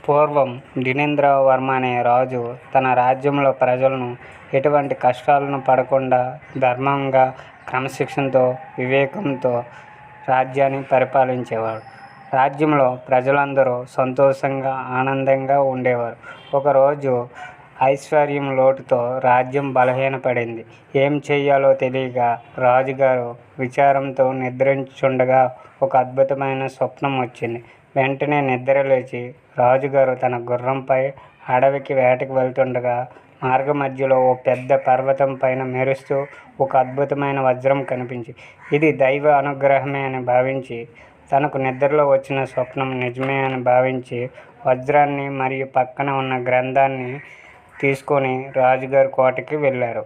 పూర్వం దినేంద్రవర్మ అనే రాజు తన రాజ్యంలో ప్రజలను ఎటువంటి కష్టాలను పడకుండా ధర్మంగా, క్రమశిక్షణతో, వివేకంతో రాజ్యాన్ని పరిపాలించేవాడు. రాజ్యంలో ప్రజలందరూ సంతోషంగా, ఆనందంగా ఉండేవారు. ఒకరోజు ఐశ్వర్యం లోటుతో రాజ్యం బలహీనపడింది. ఏం చేయాలో తెలియక రాజుగారు విచారంతో నిద్రించుచుండగా ఒక అద్భుతమైన స్వప్నం వచ్చింది. వెంటనే నిద్రలేచి రాజుగారు తన గుర్రంపై అడవికి వేటకు వెళ్తుండగా మార్గమధ్యలో ఓ పెద్ద పర్వతం పైన మెరుస్తూ ఒక అద్భుతమైన వజ్రం కనిపించింది. ఇది దైవ అనుగ్రహమే అని భావించి, తనకు నిద్రలో వచ్చిన స్వప్నం నిజమే అని భావించి వజ్రాన్ని మరియు పక్కన ఉన్న గ్రంథాన్ని తీసుకొని రాజుగారి కోటకి వెళ్ళారు.